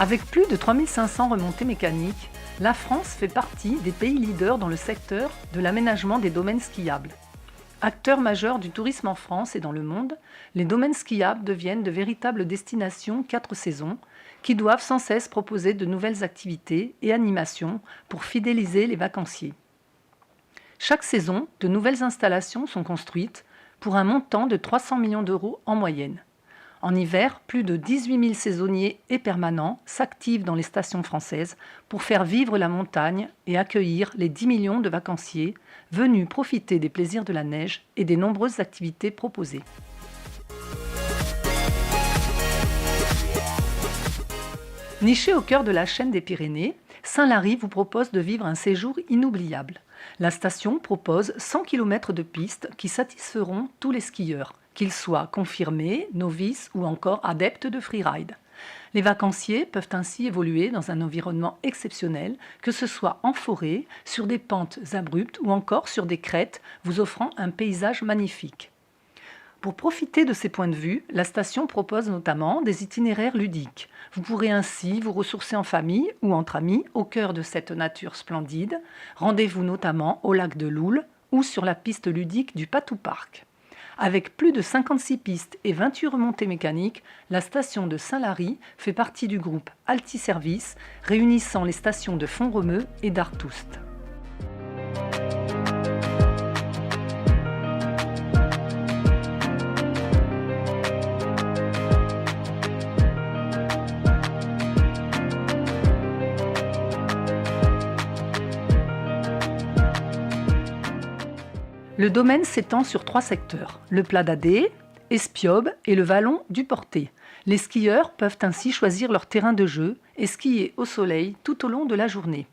Avec plus de 3500 remontées mécaniques, la France fait partie des pays leaders dans le secteur de l'aménagement des domaines skiables. Acteurs majeurs du tourisme en France et dans le monde, les domaines skiables deviennent de véritables destinations 4 saisons qui doivent sans cesse proposer de nouvelles activités et animations pour fidéliser les vacanciers. Chaque saison, de nouvelles installations sont construites pour un montant de 300 millions d'euros en moyenne. En hiver, plus de 18 000 saisonniers et permanents s'activent dans les stations françaises pour faire vivre la montagne et accueillir les 10 millions de vacanciers venus profiter des plaisirs de la neige et des nombreuses activités proposées. Nichée au cœur de la chaîne des Pyrénées, Saint-Lary vous propose de vivre un séjour inoubliable. La station propose 100 km de pistes qui satisferont tous les skieurs, qu'ils soient confirmés, novices ou encore adeptes de freeride. Les vacanciers peuvent ainsi évoluer dans un environnement exceptionnel, que ce soit en forêt, sur des pentes abruptes ou encore sur des crêtes, vous offrant un paysage magnifique. Pour profiter de ces points de vue, la station propose notamment des itinéraires ludiques. Vous pourrez ainsi vous ressourcer en famille ou entre amis au cœur de cette nature splendide. Rendez-vous notamment au lac de Loul ou sur la piste ludique du Patou Park. Avec plus de 56 pistes et 28 remontées mécaniques, la station de Saint-Lary fait partie du groupe Altiservice, réunissant les stations de Font-Romeu et d'Artoust. Le domaine s'étend sur 3 secteurs, le Plat d'Adé, Espiob et le vallon du Portet. Les skieurs peuvent ainsi choisir leur terrain de jeu et skier au soleil tout au long de la journée.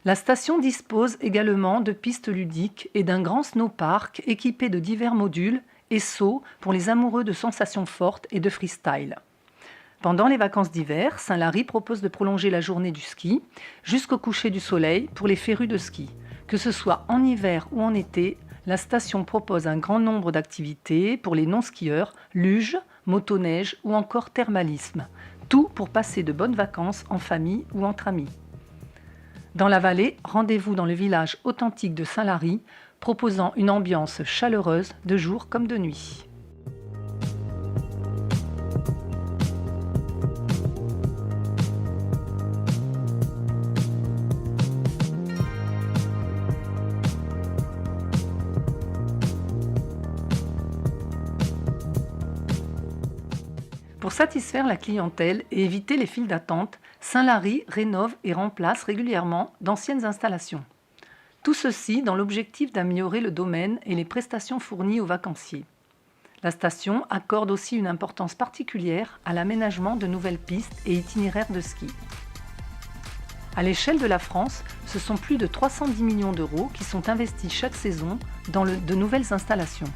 La station dispose également de pistes ludiques et d'un grand snowpark équipé de divers modules et sauts pour les amoureux de sensations fortes et de freestyle. Pendant les vacances d'hiver, Saint-Lary propose de prolonger la journée du ski jusqu'au coucher du soleil pour les férus de ski. Que ce soit en hiver ou en été, la station propose un grand nombre d'activités pour les non-skieurs, luge, motoneige ou encore thermalisme. Tout pour passer de bonnes vacances en famille ou entre amis. Dans la vallée, rendez-vous dans le village authentique de Saint-Lary, proposant une ambiance chaleureuse de jour comme de nuit. Pour satisfaire la clientèle et éviter les files d'attente, Saint-Lary rénove et remplace régulièrement d'anciennes installations. Tout ceci dans l'objectif d'améliorer le domaine et les prestations fournies aux vacanciers. La station accorde aussi une importance particulière à l'aménagement de nouvelles pistes et itinéraires de ski. À l'échelle de la France, ce sont plus de 310 millions d'euros qui sont investis chaque saison dans de nouvelles installations.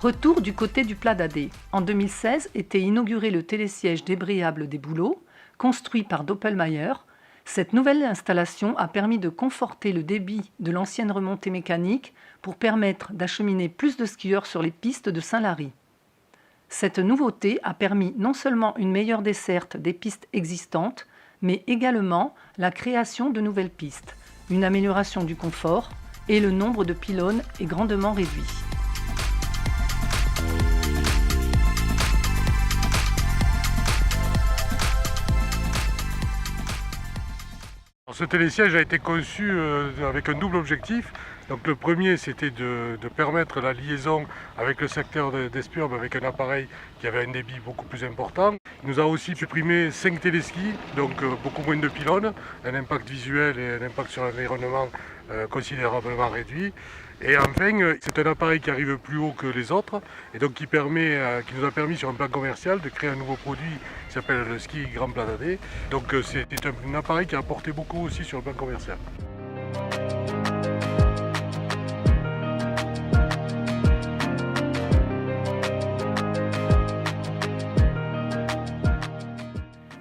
Retour du côté du Plat d'Adé. En 2016 était inauguré le télésiège débrayable des Bouleaux, construit par Doppelmayr. Cette nouvelle installation a permis de conforter le débit de l'ancienne remontée mécanique pour permettre d'acheminer plus de skieurs sur les pistes de Saint-Lary. Cette nouveauté a permis non seulement une meilleure desserte des pistes existantes, mais également la création de nouvelles pistes, une amélioration du confort et le nombre de pylônes est grandement réduit. Ce télésiège a été conçu avec un double objectif. Donc le premier, c'était de permettre la liaison avec le secteur d'Espiob avec un appareil qui avait un débit beaucoup plus important. Il nous a aussi supprimé 5 téléskis, donc beaucoup moins de pylônes, un impact visuel et un impact sur l'environnement considérablement réduit. Et enfin, c'est un appareil qui arrive plus haut que les autres et donc qui nous a permis sur un plan commercial de créer un nouveau produit qui s'appelle le ski Grand Plat d'Adé. Donc c'est un appareil qui a apporté beaucoup aussi sur le plan commercial.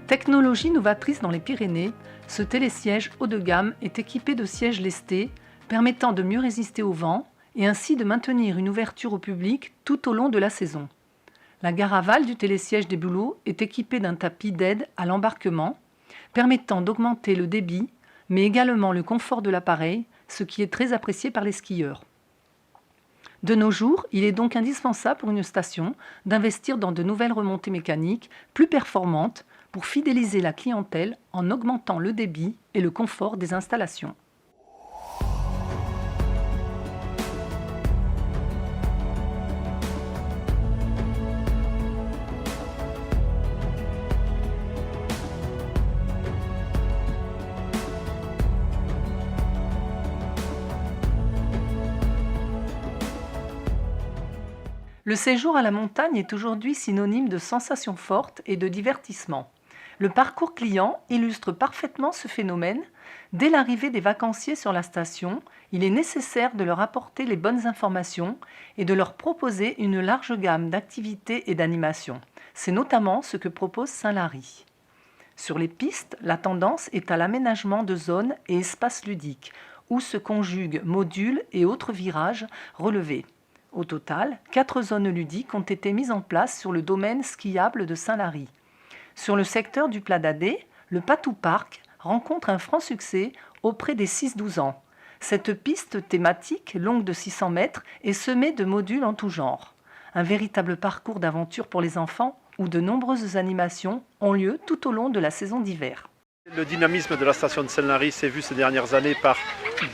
Technologie novatrice dans les Pyrénées, ce télésiège haut de gamme est équipé de sièges lestés permettant de mieux résister au vent et ainsi de maintenir une ouverture au public tout au long de la saison. La gare aval du télésiège des Bouleaux est équipée d'un tapis d'aide à l'embarquement, permettant d'augmenter le débit, mais également le confort de l'appareil, ce qui est très apprécié par les skieurs. De nos jours, il est donc indispensable pour une station d'investir dans de nouvelles remontées mécaniques plus performantes pour fidéliser la clientèle en augmentant le débit et le confort des installations. Le séjour à la montagne est aujourd'hui synonyme de sensations fortes et de divertissement. Le parcours client illustre parfaitement ce phénomène. Dès l'arrivée des vacanciers sur la station, il est nécessaire de leur apporter les bonnes informations et de leur proposer une large gamme d'activités et d'animations. C'est notamment ce que propose Saint-Lary. Sur les pistes, la tendance est à l'aménagement de zones et espaces ludiques, où se conjuguent modules et autres virages relevés. Au total, 4 zones ludiques ont été mises en place sur le domaine skiable de Saint-Lary. Sur le secteur du Plat d'Adé, le Patou Park rencontre un franc succès auprès des 6-12 ans. Cette piste thématique, longue de 600 mètres, est semée de modules en tout genre. Un véritable parcours d'aventure pour les enfants où de nombreuses animations ont lieu tout au long de la saison d'hiver. Le dynamisme de la station de Saint-Lary s'est vu ces dernières années par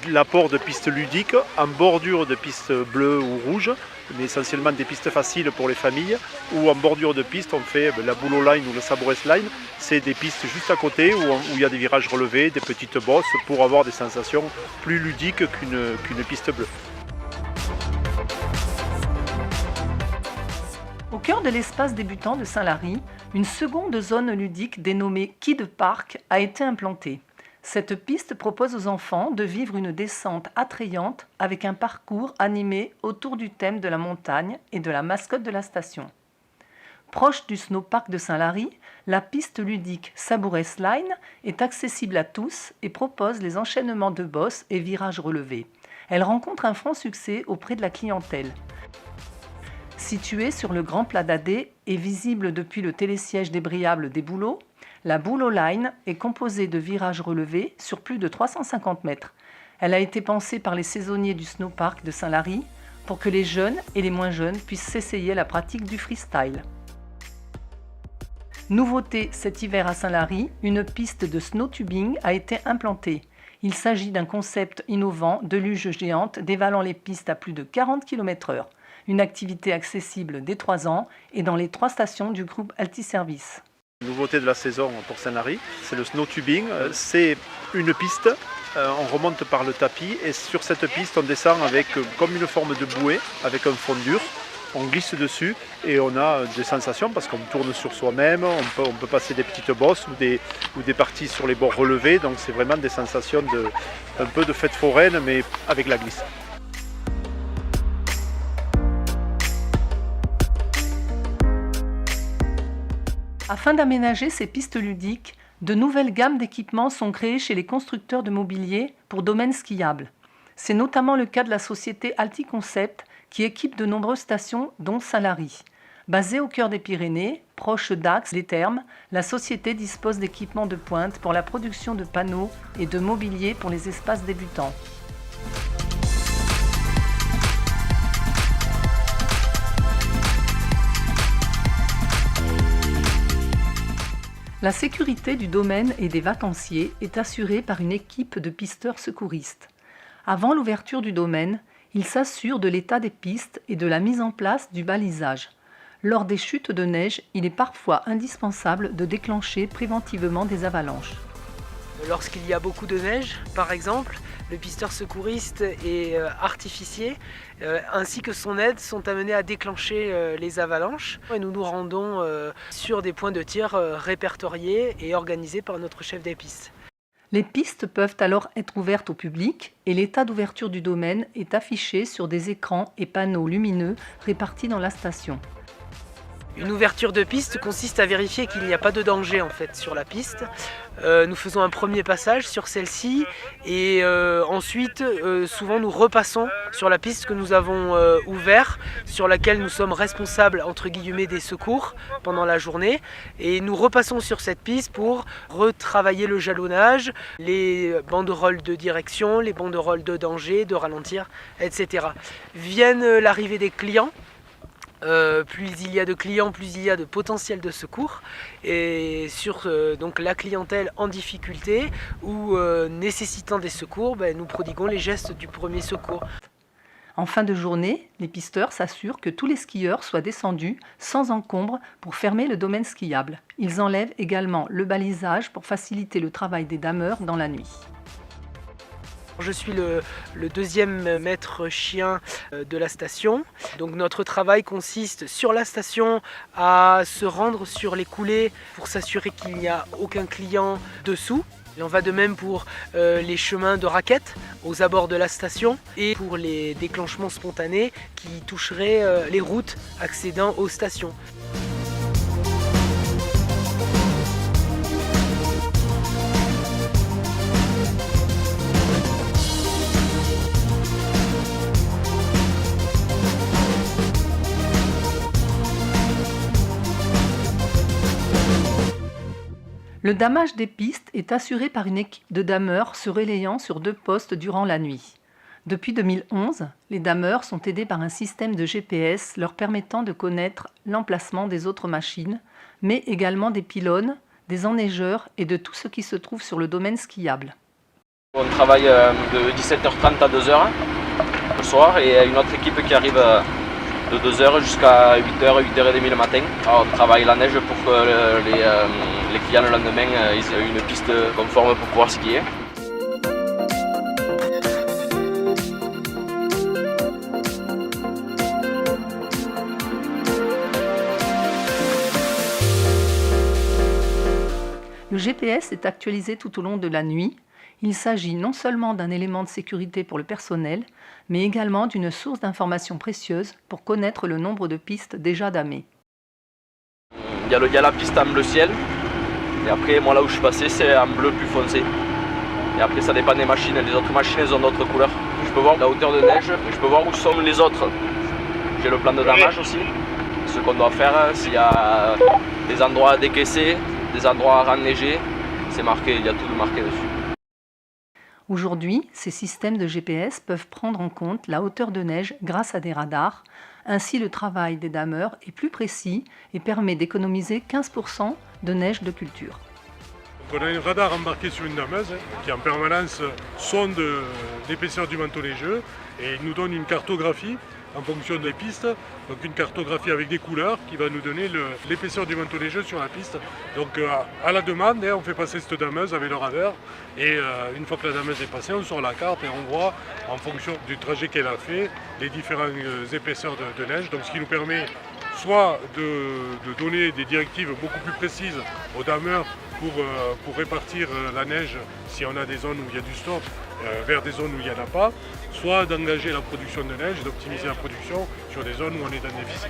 l'apport de pistes ludiques en bordure de pistes bleues ou rouges, mais essentiellement des pistes faciles pour les familles, ou en bordure de pistes on fait la Bouleau Line ou le Sabourès Line. C'est des pistes juste à côté où il y a des virages relevés, des petites bosses pour avoir des sensations plus ludiques qu'une piste bleue. Au cœur de l'espace débutant de Saint-Lary, une seconde zone ludique dénommée Kid Park a été implantée. Cette piste propose aux enfants de vivre une descente attrayante avec un parcours animé autour du thème de la montagne et de la mascotte de la station. Proche du snowpark de Saint-Lary, la piste ludique Sabourès Line est accessible à tous et propose les enchaînements de bosses et virages relevés. Elle rencontre un franc succès auprès de la clientèle. Située sur le Grand Plat d'Adé et visible depuis le télésiège débrayable des Bouleaux, la Bouleau Line est composée de virages relevés sur plus de 350 mètres. Elle a été pensée par les saisonniers du snowpark de Saint-Lary pour que les jeunes et les moins jeunes puissent s'essayer à la pratique du freestyle. Nouveauté cet hiver à Saint-Lary, une piste de snowtubing a été implantée. Il s'agit d'un concept innovant de luge géante dévalant les pistes à plus de 40 km/h. Une activité accessible dès 3 ans et dans les 3 stations du groupe Altiservice. La nouveauté de la saison pour Saint-Lary, c'est le snowtubing. C'est une piste, on remonte par le tapis et sur cette piste on descend avec comme une forme de bouée avec un fond dur. On glisse dessus et on a des sensations parce qu'on tourne sur soi-même, on peut passer des petites bosses ou des parties sur les bords relevés. Donc c'est vraiment des sensations un peu de fête foraine mais avec la glisse. Afin d'aménager ces pistes ludiques, de nouvelles gammes d'équipements sont créées chez les constructeurs de mobilier pour domaines skiables. C'est notamment le cas de la société Alti-Concept qui équipe de nombreuses stations dont Saint-Lary. Basée au cœur des Pyrénées, proche d'Ax-les-Thermes, la société dispose d'équipements de pointe pour la production de panneaux et de mobilier pour les espaces débutants. La sécurité du domaine et des vacanciers est assurée par une équipe de pisteurs secouristes. Avant l'ouverture du domaine, ils s'assurent de l'état des pistes et de la mise en place du balisage. Lors des chutes de neige, il est parfois indispensable de déclencher préventivement des avalanches. Lorsqu'il y a beaucoup de neige, par exemple, le pisteur secouriste et artificier, ainsi que son aide, sont amenés à déclencher les avalanches. Et nous nous rendons sur des points de tir répertoriés et organisés par notre chef des pistes. Les pistes peuvent alors être ouvertes au public et l'état d'ouverture du domaine est affiché sur des écrans et panneaux lumineux répartis dans la station. Une ouverture de piste consiste à vérifier qu'il n'y a pas de danger en fait sur la piste. Nous faisons un premier passage sur celle-ci et ensuite souvent nous repassons sur la piste que nous avons ouverte, sur laquelle nous sommes responsables entre guillemets des secours pendant la journée, et nous repassons sur cette piste pour retravailler le jalonnage, les banderoles de direction, les banderoles de danger, de ralentir, etc. Viennent l'arrivée des clients. Plus il y a de clients, plus il y a de potentiel de secours, et sur donc la clientèle en difficulté ou nécessitant des secours, nous prodiguons les gestes du premier secours. En fin de journée, les pisteurs s'assurent que tous les skieurs soient descendus sans encombre pour fermer le domaine skiable. Ils enlèvent également le balisage pour faciliter le travail des dameurs dans la nuit. Je suis le deuxième maître chien de la station. Donc notre travail consiste sur la station à se rendre sur les coulées pour s'assurer qu'il n'y a aucun client dessous. Il en va de même pour les chemins de raquettes aux abords de la station et pour les déclenchements spontanés qui toucheraient les routes accédant aux stations. Le damage des pistes est assuré par une équipe de dameurs se relayant sur 2 postes durant la nuit. Depuis 2011, les dameurs sont aidés par un système de GPS leur permettant de connaître l'emplacement des autres machines, mais également des pylônes, des enneigeurs et de tout ce qui se trouve sur le domaine skiable. On travaille de 17h30 à 2h le soir, et une autre équipe qui arrive de 2h jusqu'à 8h, 8h30 le matin. Alors, on travaille la neige pour que les clients le lendemain aient une piste conforme pour pouvoir skier. Le GPS est actualisé tout au long de la nuit. Il s'agit non seulement d'un élément de sécurité pour le personnel, mais également d'une source d'informations précieuses pour connaître le nombre de pistes déjà damées. Il y a la piste en bleu ciel, et après moi là où je suis passé c'est en bleu plus foncé. Et après ça dépend des machines, les autres machines elles ont d'autres couleurs. Je peux voir la hauteur de neige, et je peux voir où sont les autres. J'ai le plan de damage aussi, ce qu'on doit faire, s'il y a des endroits à décaisser, des endroits à reneiger, c'est marqué, il y a tout marqué dessus. Aujourd'hui, ces systèmes de GPS peuvent prendre en compte la hauteur de neige grâce à des radars. Ainsi, le travail des dameurs est plus précis et permet d'économiser 15% de neige de culture. Donc on a un radar embarqué sur une dameuse qui en permanence sonde l'épaisseur du manteau neigeux et il nous donne une cartographie en fonction des pistes, donc une cartographie avec des couleurs qui va nous donner l'épaisseur du manteau neigeux sur la piste. Donc à la demande, on fait passer cette dameuse avec le radar et une fois que la dameuse est passée, on sort la carte et on voit en fonction du trajet qu'elle a fait les différentes épaisseurs de neige. Donc ce qui nous permet soit de donner des directives beaucoup plus précises aux dameurs pour répartir la neige si on a des zones où il y a du stop vers des zones où il n'y en a pas, soit d'engager la production de neige, d'optimiser la production sur des zones où on est dans le déficit.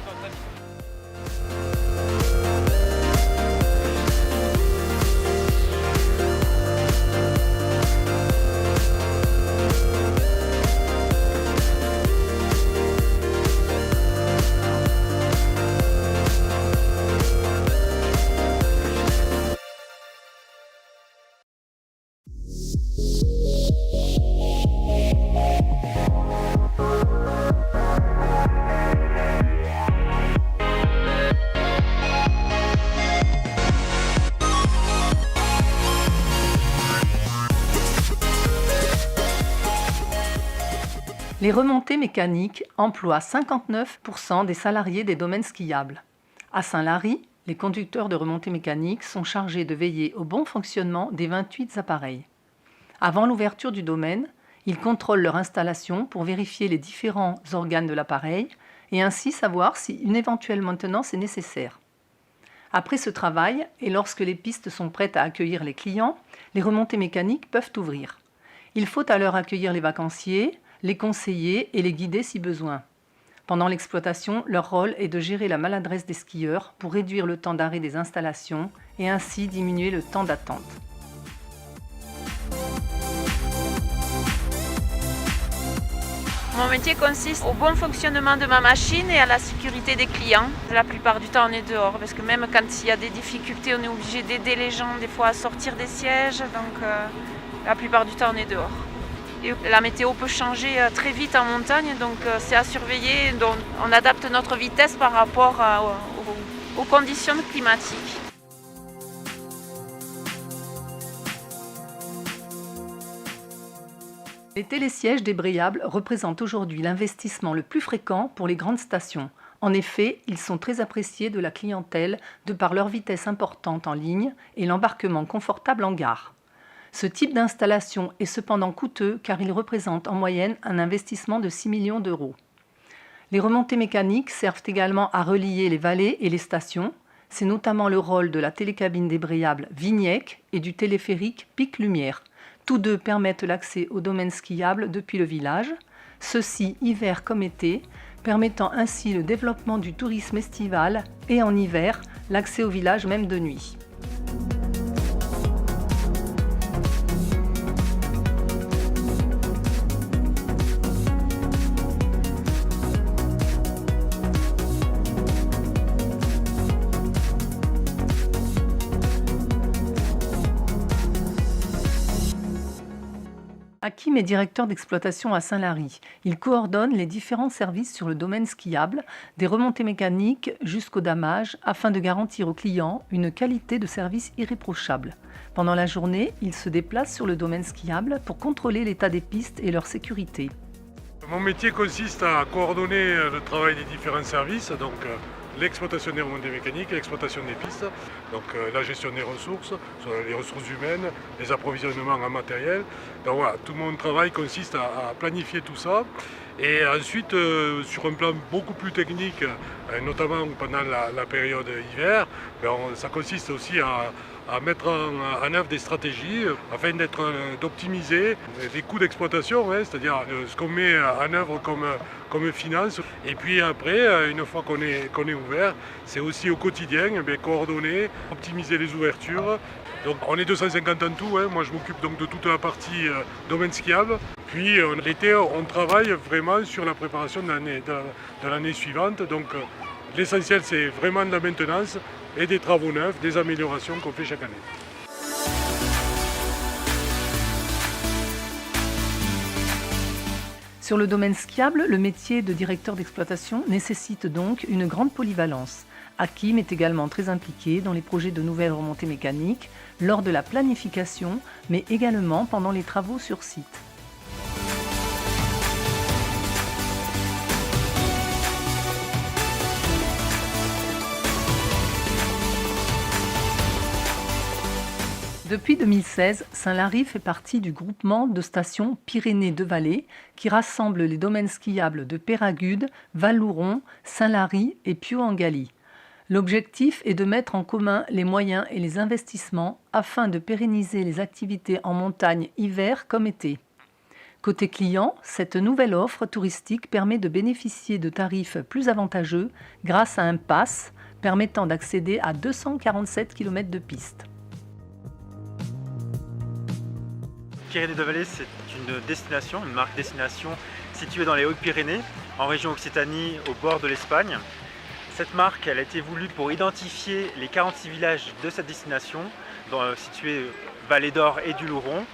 Les remontées mécaniques emploient 59% des salariés des domaines skiables. À Saint-Lary, les conducteurs de remontées mécaniques sont chargés de veiller au bon fonctionnement des 28 appareils. Avant l'ouverture du domaine, ils contrôlent leur installation pour vérifier les différents organes de l'appareil et ainsi savoir si une éventuelle maintenance est nécessaire. Après ce travail, et lorsque les pistes sont prêtes à accueillir les clients, les remontées mécaniques peuvent ouvrir. Il faut alors accueillir les vacanciers, les conseiller et les guider si besoin. Pendant l'exploitation, leur rôle est de gérer la maladresse des skieurs pour réduire le temps d'arrêt des installations et ainsi diminuer le temps d'attente. Mon métier consiste au bon fonctionnement de ma machine et à la sécurité des clients. La plupart du temps, on est dehors parce que même quand il y a des difficultés, on est obligé d'aider les gens des fois à sortir des sièges. Donc la plupart du temps, on est dehors. Et la météo peut changer très vite en montagne, donc c'est à surveiller. Donc, on adapte notre vitesse par rapport aux conditions climatiques. Les télésièges débrayables représentent aujourd'hui l'investissement le plus fréquent pour les grandes stations. En effet, ils sont très appréciés de la clientèle de par leur vitesse importante en ligne et l'embarquement confortable en gare. Ce type d'installation est cependant coûteux car il représente en moyenne un investissement de 6 millions d'euros. Les remontées mécaniques servent également à relier les vallées et les stations. C'est notamment le rôle de la télécabine débrayable Vignec et du téléphérique Pic Lumière. Tous deux permettent l'accès au domaine skiable depuis le village, ceci hiver comme été, permettant ainsi le développement du tourisme estival et en hiver, l'accès au village même de nuit. Hakim est directeur d'exploitation à Saint-Lary. Il coordonne les différents services sur le domaine skiable, des remontées mécaniques jusqu'au damage, afin de garantir aux clients une qualité de service irréprochable. Pendant la journée, il se déplace sur le domaine skiable pour contrôler l'état des pistes et leur sécurité. Mon métier consiste à coordonner le travail des différents services, donc l'exploitation des remontées mécaniques, l'exploitation des pistes, donc la gestion des ressources, les ressources humaines, les approvisionnements en matériel. Donc voilà, tout mon travail consiste à planifier tout ça. Et ensuite, sur un plan beaucoup plus technique, notamment pendant la période hiver, ça consiste aussi à mettre en œuvre des stratégies afin d'optimiser les coûts d'exploitation, c'est-à-dire ce qu'on met en œuvre comme finance. Et puis après, une fois qu'on est ouvert, c'est aussi au quotidien coordonner, optimiser les ouvertures. Donc on est 250 en tout, moi je m'occupe donc de toute la partie domaine skiable. Puis l'été, on travaille vraiment sur la préparation de l'année suivante. Donc l'essentiel, c'est vraiment de la maintenance et des travaux neufs, des améliorations qu'on fait chaque année. Sur le domaine skiable, le métier de directeur d'exploitation nécessite donc une grande polyvalence. Hakim est également très impliqué dans les projets de nouvelles remontées mécaniques, lors de la planification, mais également pendant les travaux sur site. Depuis 2016, Saint-Lary fait partie du groupement de stations Pyrénées-de-Vallée qui rassemble les domaines skiables de Peyragudes, Val-Louron, Saint-Lary et Piau-en-Galie. L'objectif est de mettre en commun les moyens et les investissements afin de pérenniser les activités en montagne hiver comme été. Côté client, cette nouvelle offre touristique permet de bénéficier de tarifs plus avantageux grâce à un pass permettant d'accéder à 247 km de piste. Pyrénées-de-Vallée, c'est une marque destination située dans les Hautes-Pyrénées, en région Occitanie, au bord de l'Espagne. Cette marque, elle a été voulue pour identifier les 46 villages de cette destination, situés Vallée d'Or et du Louron.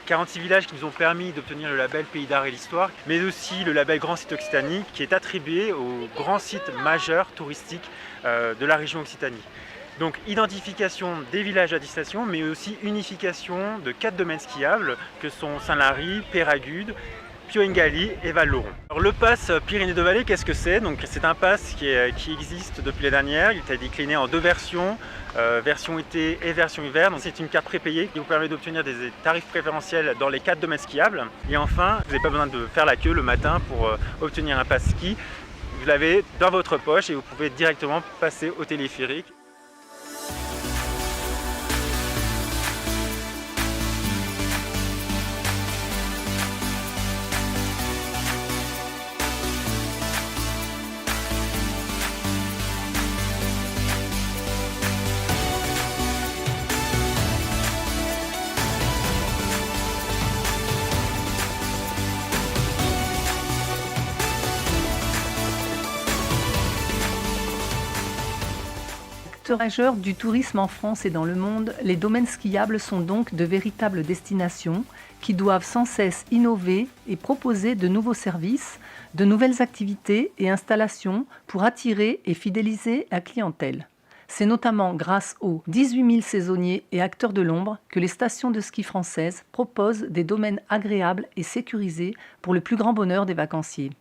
46 villages qui nous ont permis d'obtenir le label Pays d'Art et l'Histoire, mais aussi le label Grand Site Occitanie, qui est attribué aux grands sites majeurs touristiques de la région Occitanie. Donc identification des villages à destination, mais aussi unification de 4 domaines skiables que sont Saint-Lary, Peyragudes, Piau-en-Galie et Val-Louron. Alors le pass Pyrénées-de-Vallée, qu'est-ce que c'est? Donc c'est un pass qui existe depuis l'année dernière. Il a été décliné en 2 versions, version été et version hiver. Donc c'est une carte prépayée qui vous permet d'obtenir des tarifs préférentiels dans les 4 domaines skiables. Et enfin, vous n'avez pas besoin de faire la queue le matin pour obtenir un pass ski. Vous l'avez dans votre poche et vous pouvez directement passer au téléphérique. Acteurs majeurs du tourisme en France et dans le monde, les domaines skiables sont donc de véritables destinations qui doivent sans cesse innover et proposer de nouveaux services, de nouvelles activités et installations pour attirer et fidéliser la clientèle. C'est notamment grâce aux 18 000 saisonniers et acteurs de l'ombre que les stations de ski françaises proposent des domaines agréables et sécurisés pour le plus grand bonheur des vacanciers.